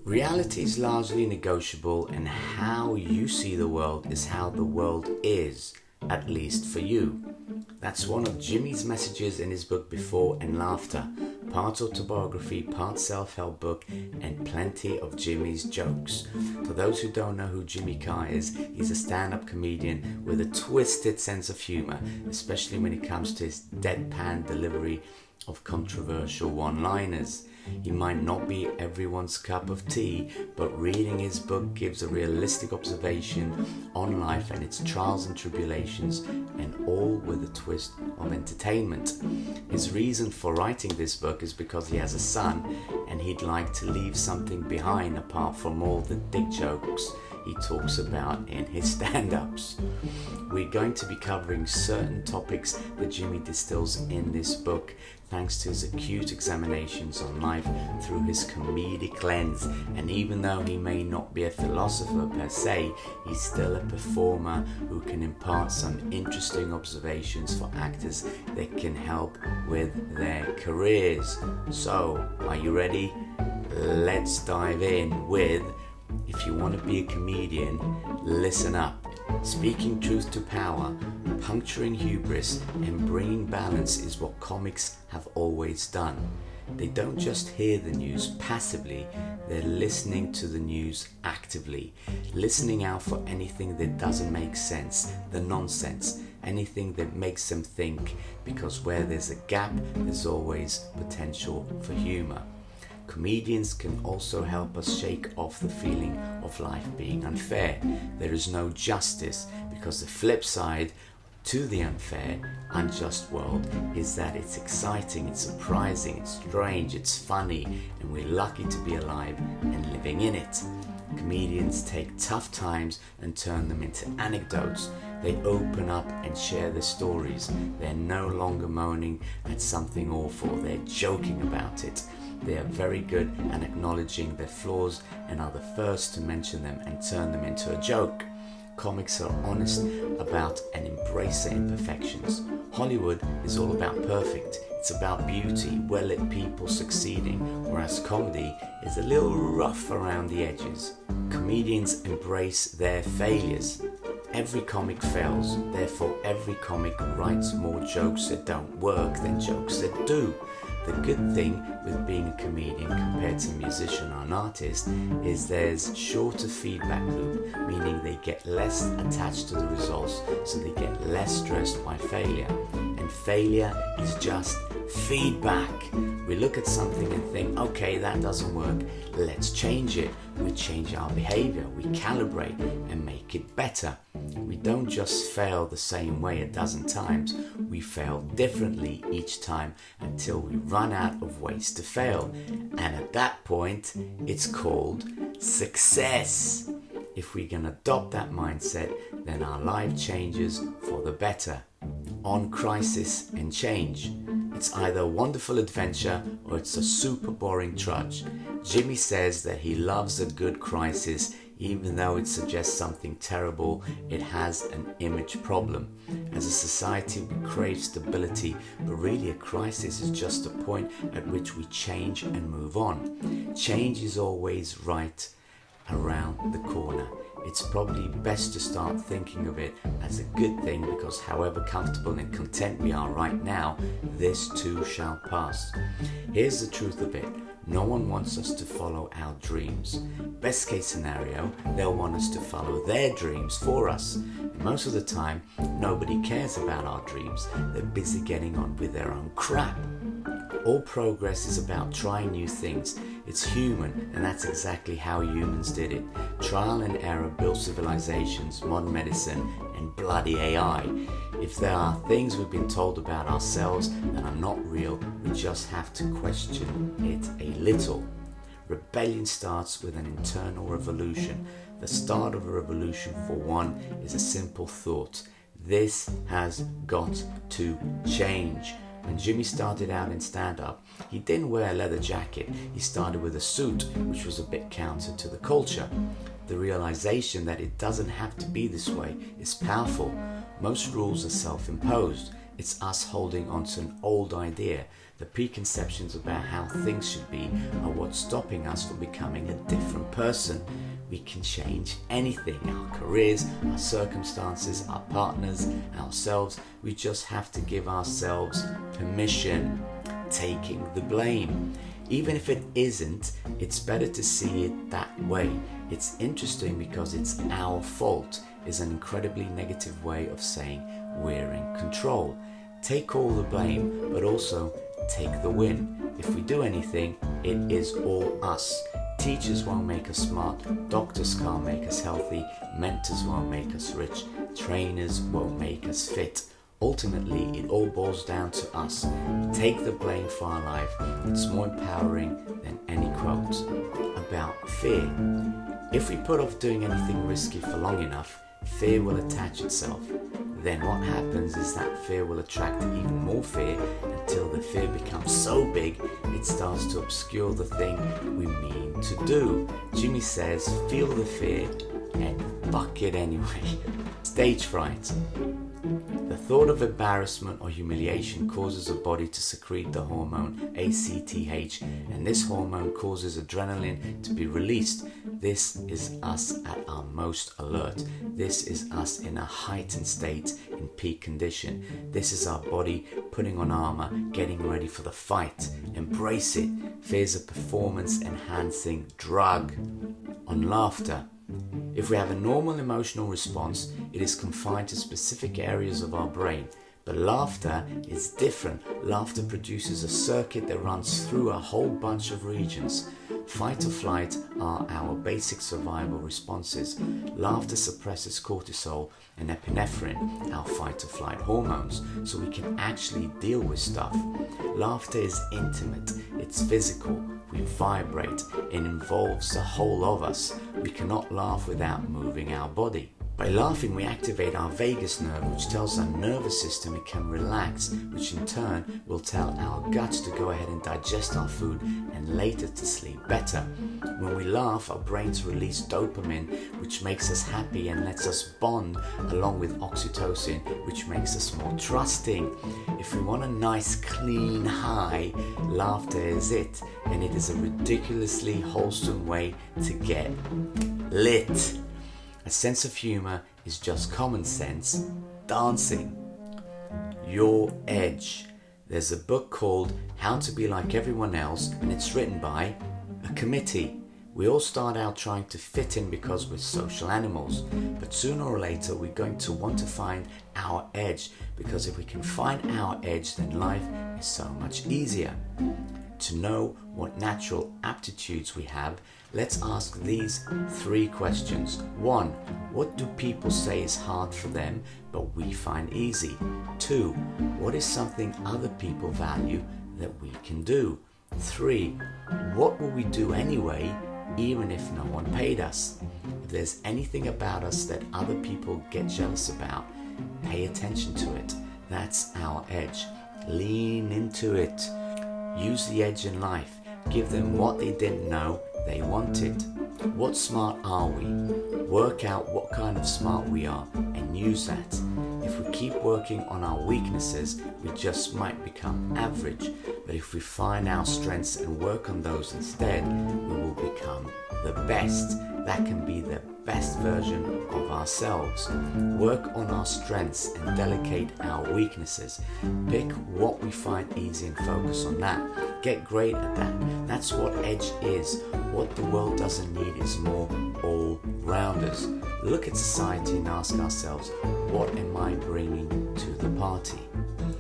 Reality is largely negotiable, and how you see the world is how the world is, at least for you. That's one of Jimmy's messages in his book Before and Laughter, part autobiography, part self-help book, and plenty of Jimmy's jokes. For those who don't know who Jimmy Carr is, he's a stand-up comedian with a twisted sense of humor, especially when it comes to his deadpan delivery of controversial one-liners. He might not be everyone's cup of tea, but reading his book gives a realistic observation on life and its trials and tribulations, and all with a twist of entertainment. His reason for writing this book is because he has a son and he'd like to leave something behind apart from all the dick jokes he talks about in his stand-ups. We're going to be covering certain topics that Jimmy distills in this book, thanks to his acute examinations on life through his comedic lens. And even though he may not be a philosopher per se, he's still a performer who can impart some interesting observations for actors that can help with their careers. So, are you ready? Let's dive in with, if you want to be a comedian, listen up. Speaking truth to power, puncturing hubris, and bringing balance is what comics have always done. They don't just hear the news passively, they're listening to the news actively, listening out for anything that doesn't make sense, the nonsense, anything that makes them think, because where there's a gap, there's always potential for humor. Comedians can also help us shake off the feeling of life being unfair. There is no justice, because the flip side to the unfair, unjust world is that it's exciting, it's surprising, it's strange, it's funny, and we're lucky to be alive and living in it. Comedians take tough times and turn them into anecdotes. They open up and share their stories. They're no longer moaning at something awful, they're joking about it. They are very good at acknowledging their flaws and are the first to mention them and turn them into a joke. Comics are honest about and embrace their imperfections. Hollywood is all about perfect. It's about beauty, well-lit people succeeding, whereas comedy is a little rough around the edges. Comedians embrace their failures. Every comic fails, therefore every comic writes more jokes that don't work than jokes that do. The good thing with being a comedian compared to a musician or an artist is there's shorter feedback loop, meaning they get less attached to the results, so they get less stressed by failure. And failure is just feedback. We look at something and think, okay, that doesn't work, let's change it. We change our behavior, we calibrate and make it better. We don't just fail the same way a dozen times, we fail differently each time until we run out of ways to fail. And at that point, it's called success. If we can adopt that mindset, then our life changes for the better. On crisis and change. It's either a wonderful adventure or it's a super boring trudge. Jimmy says that he loves a good crisis, even though it suggests something terrible. It has an image problem. As a society, we crave stability, but really a crisis is just a point at which we change and move on. Change is always right around the corner. It's probably best to start thinking of it as a good thing, because however comfortable and content we are right now, this too shall pass. Here's the truth of it. No one wants us to follow our dreams. Best case scenario, they'll want us to follow their dreams for us. And most of the time, nobody cares about our dreams. They're busy getting on with their own crap. All progress is about trying new things. It's human, and that's exactly how humans did it. Trial and error built civilizations, modern medicine, and bloody AI. If there are things we've been told about ourselves that are not real, we just have to question it a little. Rebellion starts with an internal revolution. The start of a revolution, for one, is a simple thought. This has got to change. When Jimmy started out in stand-up, he didn't wear a leather jacket. He started with a suit, which was a bit counter to the culture. The realization that it doesn't have to be this way is powerful. Most rules are self-imposed. It's us holding on to an old idea. The preconceptions about how things should be are what's stopping us from becoming a different person. We can change anything, our careers, our circumstances, our partners, ourselves. We just have to give ourselves permission. Taking the blame. Even if it isn't, it's better to see it that way. It's interesting because it's our fault is an incredibly negative way of saying we're in control. Take all the blame, but also take the win. If we do anything, it is all us. Teachers won't make us smart, doctors can't make us healthy, mentors won't make us rich, trainers won't make us fit. Ultimately, it all boils down to us. Take the blame for our life. It's more empowering than any quote. About fear. If we put off doing anything risky for long enough, fear will attach itself. Then what happens is that fear will attract even more fear until the fear becomes so big it starts to obscure the thing we mean to do. Jimmy says, feel the fear and fuck it anyway. Stage fright. The thought of embarrassment or humiliation causes a body to secrete the hormone ACTH, and this hormone causes adrenaline to be released. This is us at our most alert. This is us in a heightened state in peak condition. This is our body putting on armor, getting ready for the fight. Embrace it. Fear is a performance-enhancing drug. On laughter. If we have a normal emotional response, it is confined to specific areas of our brain. But laughter is different. Laughter produces a circuit that runs through a whole bunch of regions. Fight or flight are our basic survival responses. Laughter suppresses cortisol and epinephrine, our fight or flight hormones, so we can actually deal with stuff. Laughter is intimate, it's physical, we vibrate, it involves the whole of us. We cannot laugh without moving our body. By laughing, we activate our vagus nerve, which tells our nervous system it can relax, which in turn will tell our guts to go ahead and digest our food and later to sleep better. When we laugh, our brains release dopamine, which makes us happy and lets us bond, along with oxytocin, which makes us more trusting. If we want a nice, clean high, laughter is it, and it is a ridiculously wholesome way to get lit. A sense of humor is just common sense. Dancing. Your edge. There's a book called How to Be Like Everyone Else, and it's written by a committee. We all start out trying to fit in because we're social animals, but sooner or later we're going to want to find our edge, because if we can find our edge, then life is so much easier. To know what natural aptitudes we have, let's ask these 3 questions. 1. What do people say is hard for them, but we find easy? 2. What is something other people value that we can do? 3. What will we do anyway, even if no one paid us? If there's anything about us that other people get jealous about, pay attention to it. That's our edge. Lean into it. Use the edge in life. Give them what they didn't know they wanted. What smart are we? Work out what kind of smart we are and use that. If we keep working on our weaknesses, we just might become average. But if we find our strengths and work on those instead, we will become the best. That can be the best version of ourselves. Work on our strengths and delegate our weaknesses. Pick what we find easy and focus on that. Get great at that. That's what edge is. What the world doesn't need is more all-rounders. Look at society and ask ourselves, what am I bringing to the party?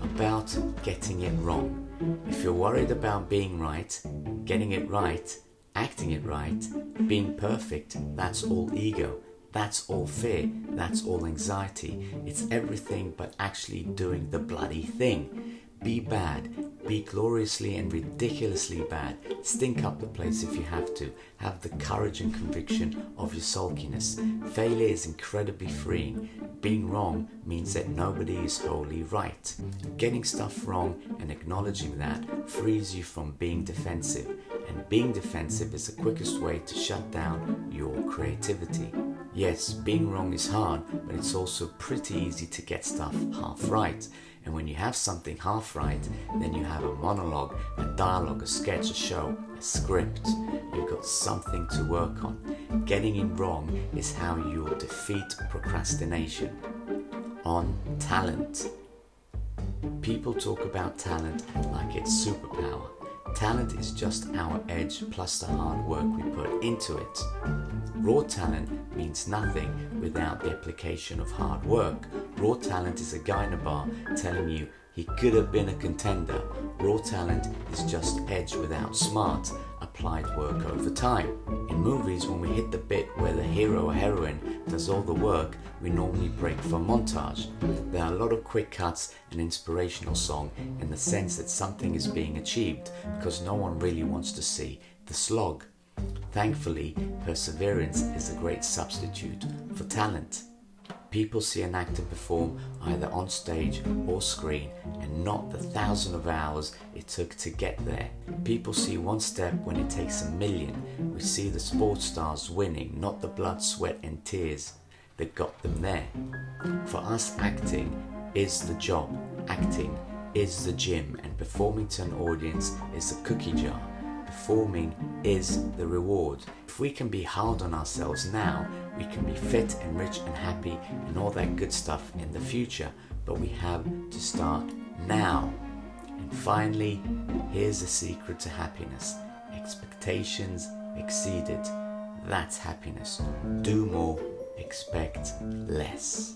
About getting it wrong. If you're worried about being right, getting it right, acting it right, being perfect, that's all ego. That's all fear. That's all anxiety. It's everything but actually doing the bloody thing. Be bad. Be gloriously and ridiculously bad. Stink up the place if you have to. Have the courage and conviction of your sulkiness. Failure is incredibly freeing. Being wrong means that nobody is wholly right. Getting stuff wrong and acknowledging that frees you from being defensive. And being defensive is the quickest way to shut down your creativity. Yes, being wrong is hard, but it's also pretty easy to get stuff half right. And when you have something half right, then you have a monologue, a dialogue, a sketch, a show, a script. You've got something to work on. Getting it wrong is how you will defeat procrastination. On talent. People talk about talent like it's superpower. Talent is just our edge plus the hard work we put into it. Raw talent means nothing without the application of hard work. Raw talent is a guy in a bar telling you he could have been a contender. Raw talent is just edge without smart, applied work over time. In movies, when we hit the bit where the hero or heroine does all the work, we normally break for montage. There are a lot of quick cuts and inspirational song in the sense that something is being achieved because no one really wants to see the slog. Thankfully, perseverance is a great substitute for talent. People see an actor perform either on stage or screen and not the thousands of hours it took to get there. People see one step when it takes a million. We see the sports stars winning, not the blood, sweat and tears that got them there. For us, acting is the job, acting is the gym, and performing to an audience is the cookie jar. Performing is the reward. If we can be hard on ourselves now, we can be fit and rich and happy and all that good stuff in the future, but we have to start now. And finally, here's the secret to happiness. Expectations exceeded. That's happiness. Do more, expect less.